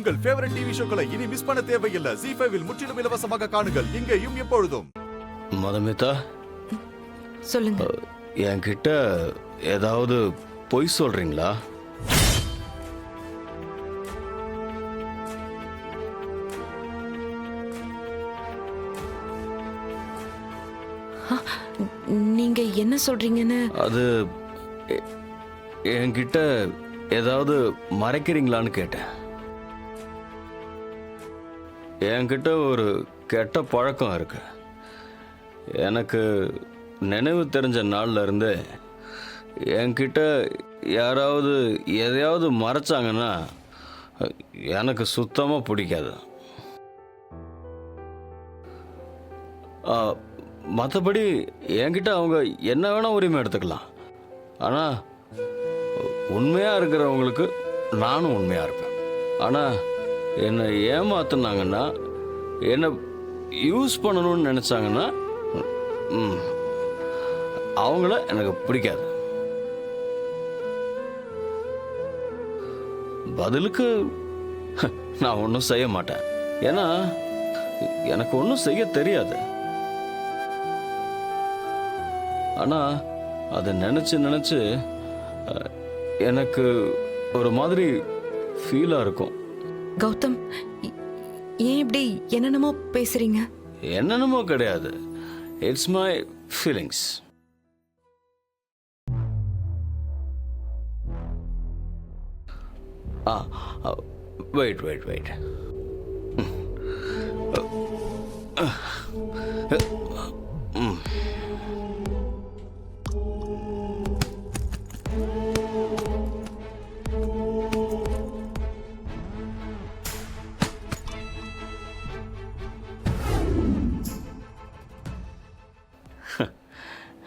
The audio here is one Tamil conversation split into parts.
உங்கள் ஃபேவரட் டிவி ஷோக்களை இனி மிஸ் பண்ண தேவையில்லை. ZEE5 இல் முற்றிலும் இலவசமாக காணுங்கள். இங்கேயும் எப்பொழுதும். மதுமிதா, சொல்லுங்க. என்கிட்ட ஏதாவது பொய் சொல்றீங்களா? நீங்க என்ன சொல்றீங்கன்னு? அது என்கிட்ட ஏதாவது மறைக்கிறீங்களான்னு கேட்டேன். என்கிட்ட ஒரு கெட்ட பழக்கம் இருக்கு. எனக்கு நினைவு தெரிஞ்ச நாள்ல இருந்து என்கிட்ட யாராவது எதையாவது மறைச்சாங்கன்னா எனக்கு சுத்தமாக பிடிக்காது. மற்றபடி என்கிட்ட அவங்க என்ன வேணால் உரிமை எடுத்துக்கலாம். ஆனால் உண்மையாக இருக்கிறவங்களுக்கு நானும் உண்மையாக இருப்பேன். ஆனால் என்னை ஏமாத்துனாங்கன்னா, என்னை யூஸ் பண்ணணும்னு நினச்சாங்கன்னா அவங்கள எனக்கு பிடிக்காது. பதிலுக்கு நான் ஒன்றும் செய்ய மாட்டேன். ஏன்னா எனக்கு ஒன்றும் செய்ய தெரியாது. ஆனால் அதை நினச்சி நினச்சி எனக்கு ஒரு மாதிரி ஃபீலாக இருக்கும். கௌதம், ஏன் இப்படி என்னென்னமோ பேசுறீங்க? என்னென்னமோ கிடையாது. It's my feelings. Wait.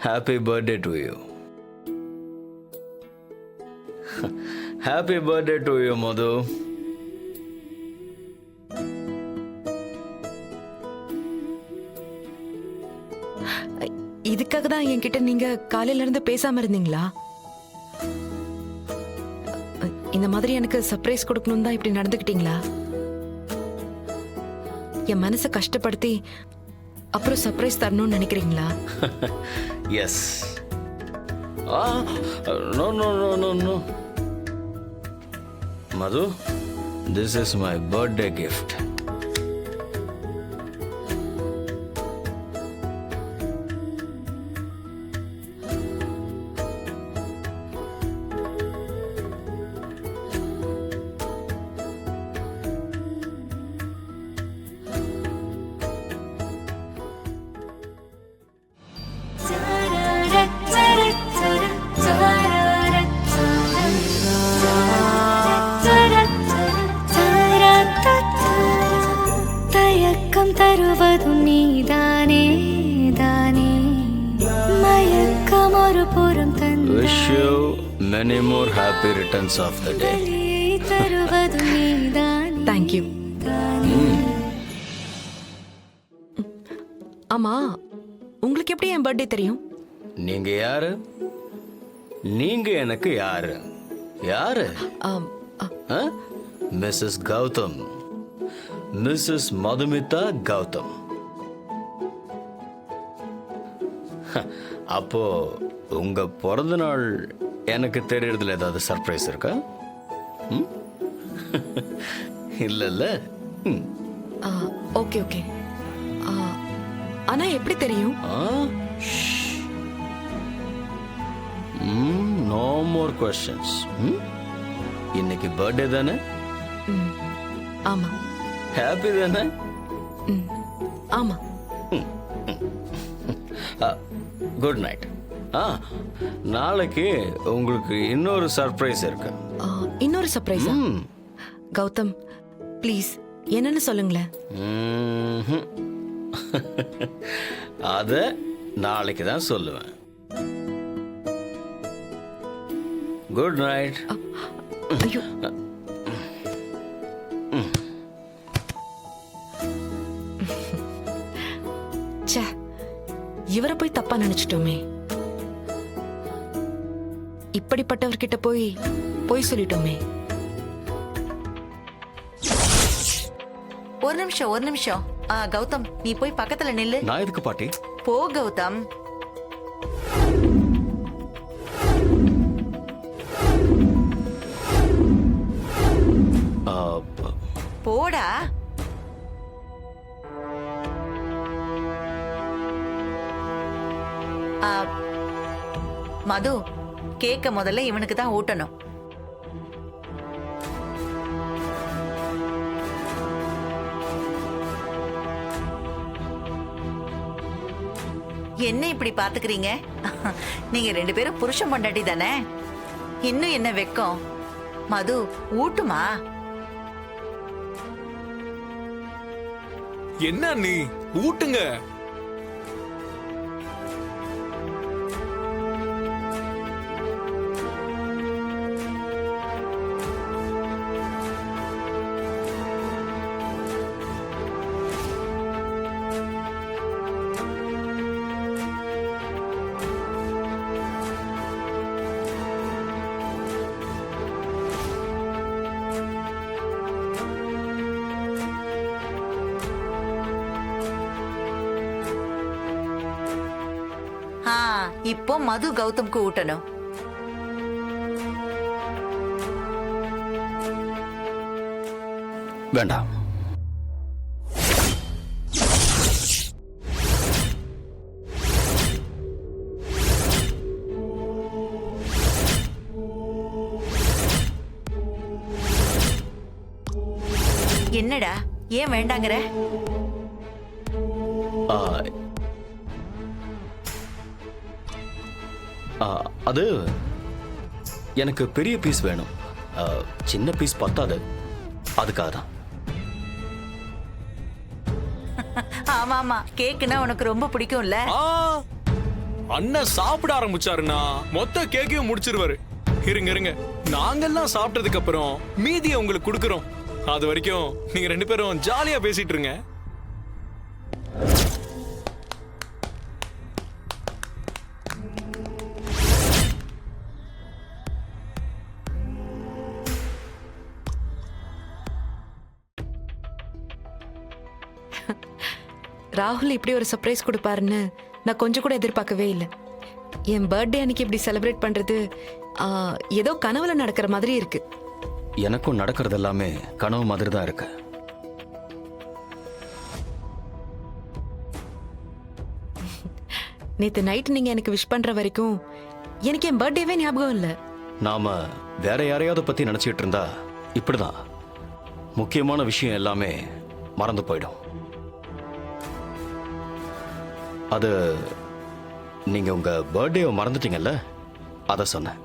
Happy birthday to you. Happy birthday to you, Madhu. இதுக்காக தான் என்கிட்ட நீங்க காலையில இருந்து பேசாம இருந்தீங்களா? இந்த மாதிரி எனக்கு சர்ப்ரைஸ் கொடுக்கணும் தான் இப்படி நடந்துக்கிட்டீங்களா? என் மனசை கஷ்டப்படுத்தி அப்புறம் சர்ப்ரைஸ் தரணும்னு நினைக்கிறீங்களா? Yes. No. Madhu, this is my birthday gift. தருவதும் நீதானே தானே மயக்கம் ஒரு புறம் தந்து Wish you many more happy returns of the day. தருவதும் நீதானே. Thank you. ஆமா, உங்களுக்கு எப்படி என் பர்த்டே தெரியும்? நீங்க யாரு? நீங்க எனக்கு யாரு? யாரு? Mrs Gautam, Mrs Madhumita Gautam. அப்போ உங்க பிறந்த நாள் எனக்கு தெரியறதுல ஏதாவது சர்ப்ரைஸ் இருக்கா? இல்ல. ஓகே. ஆனா எப்படி தெரியும்? No more questions. இன்னைக்கு பர்த்டே தானே? ஆமா. ஹாப்பி தானே? ஆமா. Good night. நாளைக்கு உங்களுக்கு இன்னொரு சர்ப்ரைஸ் இருக்கு. இன்னொரு சர்ப்ரைஸா? கௌதம், ப்ளீஸ் என்னன்னு சொல்லுங்களேன். அத நாளைக்கு தான் சொல்லுவேன். Good night. ஐயோ, இவரை போய் தப்பா நினைச்சிட்டோமே. இப்படிப்பட்டவர்கிட்ட போய் சொல்லிட்டோமே. ஒரு நிமிஷம் கௌதம், நீ போய் பக்கத்துல நில்லு. நான் எதுக்கு பாட்டி? போ கௌதம். ஆ, போடா. ஆ, மது, கேக்க முதல்ல இவனுக்கு தான் ஊட்டணும். என்ன இப்படி பாத்துக்கிறீங்க? நீங்க 2 பேரும் புருஷன் பொண்டாட்டி தானே? இன்னும் என்ன வெக்கம்? மது, ஊட்டுமா? என்ன நீ ஊட்டுங்க. இப்போ மது கௌதம்க்கு ஊட்டணும். வேண்டாம். என்னடா, ஏன் வேண்டாங்கற? ஆ, அது எனக்கு பெரிய பீஸ் வேணும். சின்ன பீஸ் பத்தாது, அதுக்காக தான். ஆமாமா, கேக்குனா உனக்கு ரொம்ப பிடிக்கும்ல? அண்ணன் சாப்பிட ஆரம்பிச்சாருன்னா மொத்த கேக்கையும் முடிச்சிருவாரு. இருங்க, நாங்கெல்லாம் சாப்பிட்டதுக்கு அப்புறம் மீதியை உங்களுக்கு கொடுக்கறோம். அது வரைக்கும் நீங்க 2 பேரும் ஜாலியா பேசிட்டு இருங்க. ராகுல் இப்படி ஒரு சர்ப்ரைஸ் கொடுப்பாருன்னு நான் கொஞ்சம் கூட எதிர்பார்க்கவே இல்லை. என் பர்த்டே அன்னைக்கு இப்படி செலிப்ரேட் பண்றது ஏதோ கனவுல நடக்கிற மாதிரி இருக்கு. எனக்கும் நடக்கிறது எல்லாமே கனவு மாதிரி தான் இருக்கு. நேத்து நைட் நீங்க எனக்கு விஷ் பண்ற வரைக்கும் எனக்கு என் பர்த்டேவே ஞாபகம் இல்லை. நாம வேற யாரையாவது பத்தி நினைச்சிட்டு இருந்தா இப்படிதான் முக்கியமான விஷயம் எல்லாமே மறந்து போயிடும். அது நீங்க உங்க பர்த்டேவை மறந்துட்டீங்கல்ல, அத சொன்னேன்.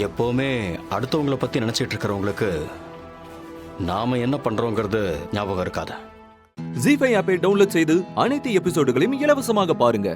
எப்பவுமே அடுத்தவங்களை பத்தி நினைச்சிட்டு இருக்கிறவங்களுக்கு நாம என்ன பண்றோங்கிறது ஞாபகம் இருக்காது. ஜீ5 ஆப்பை டவுன்லோட் செய்து அனைத்து எபிசோடுகளையும் இலவசமாக பாருங்க.